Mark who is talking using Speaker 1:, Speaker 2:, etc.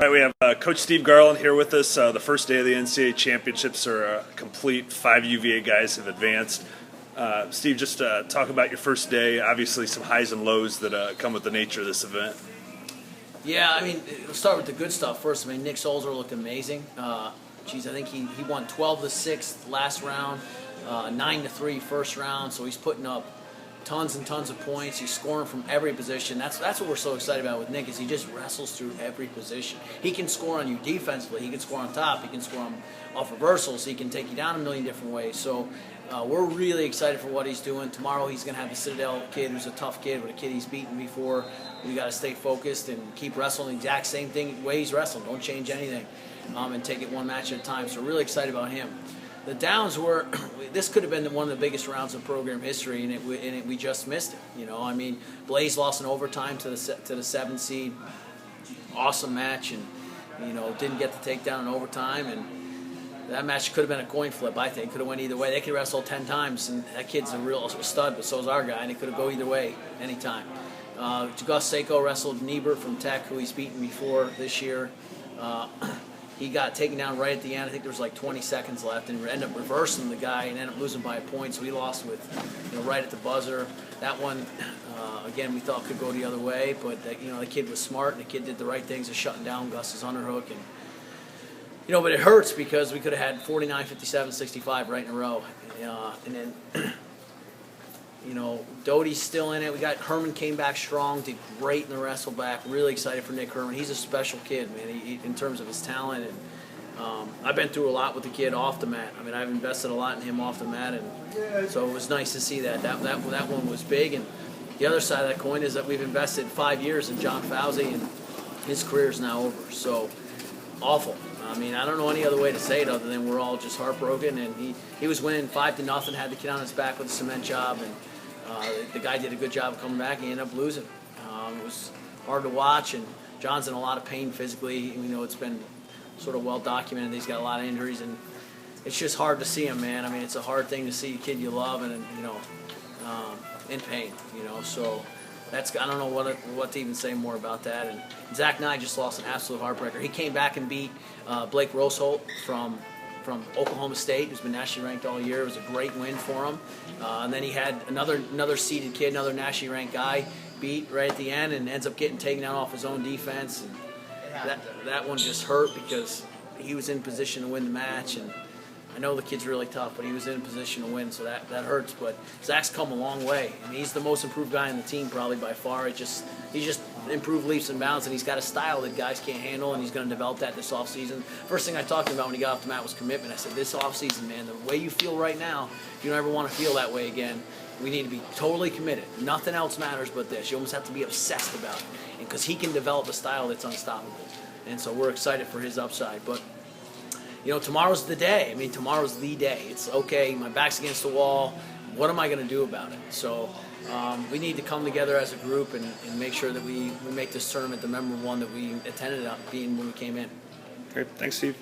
Speaker 1: All right, we have Coach Steve Garland here with us. The first day of the NCAA championships are complete. 5 UVA guys have advanced. Steve, just talk about your first day. Obviously, some highs and lows that come with the nature of this event.
Speaker 2: Yeah, I mean, we'll start with the good stuff first. I mean, Nick Solzer looked amazing. I think he won 12-6 last round, 9-3 first round. So he's putting up tons and tons of points. He's scoring from every position. That's what we're so excited about with Nick, is he just wrestles through every position. He can score on you defensively. He can score on top. He can score off reversals. He can take you down a million different ways. So we're really excited for what he's doing. Tomorrow he's going to have the Citadel kid, who's a tough kid, but a kid he's beaten before. We got to stay focused and keep wrestling the exact same thing way he's wrestling. Don't change anything, and take it one match at a time. So we're really excited about him. The downs were, this could have been one of the biggest rounds of program history, and we just missed it. You know, I mean, Blaze lost in overtime to the 7th seed. Awesome match, and didn't get the takedown in overtime, and that match could have been a coin flip. I think could have went either way. They could wrestle 10 times, and that kid's a real stud, but so is our guy, and it could have go either way anytime. Gus Seiko wrestled Niebert from Tech, who he's beaten before this year. He got taken down right at the end. I think there was like 20 seconds left, and ended up reversing the guy and ended up losing by a point. So he lost with, right at the buzzer. That one, again, we thought could go the other way, but the kid was smart, and the kid did the right things of shutting down Gus's underhook. And but it hurts because we could have had 49, 57, 65 right in a row, and then. Doty's still in it. We got Herman came back strong, did great in the wrestle back. Really excited for Nick Herman. He's a special kid, man, in terms of his talent. And I've been through a lot with the kid off the mat. I mean, I've invested a lot in him off the mat, and so it was nice to see that. That one was big. And the other side of that coin is that we've invested 5 years in John Fauci, and his career is now over. So awful. I mean, I don't know any other way to say it other than we're all just heartbroken. And he was winning 5-0, had the kid on his back with a cement job, and the guy did a good job of coming back, and he ended up losing. It was hard to watch, and John's in a lot of pain physically. It's been sort of well documented. He's got a lot of injuries, and it's just hard to see him, man. I mean, it's a hard thing to see a kid you love and in pain. So I don't know what to even say more about that. And Zach Nye just lost an absolute heartbreaker. He came back and beat Blake Roseholt from Oklahoma State, who's been nationally ranked all year. It was a great win for him. And then he had another seeded kid, another nationally ranked guy, beat right at the end, and ends up getting taken out off his own defense. And that one just hurt because he was in position to win the match. And I know the kid's really tough, but he was in position to win, so that hurts. But Zach's come a long way. I mean, he's the most improved guy on the team probably by far. He's just improved leaps and bounds, and he's got a style that guys can't handle, and he's going to develop that this offseason. First thing I talked to him about when he got off the mat was commitment. I said, this offseason, man, the way you feel right now, if you don't ever want to feel that way again, we need to be totally committed. Nothing else matters but this. You almost have to be obsessed about it, because he can develop a style that's unstoppable. And so we're excited for his upside. But tomorrow's the day. I mean, tomorrow's the day. It's okay, my back's against the wall. What am I going to do about it? So we need to come together as a group and make sure that we make this tournament the memorable one that we intended on being when we came in.
Speaker 1: Great. Thanks, Steve.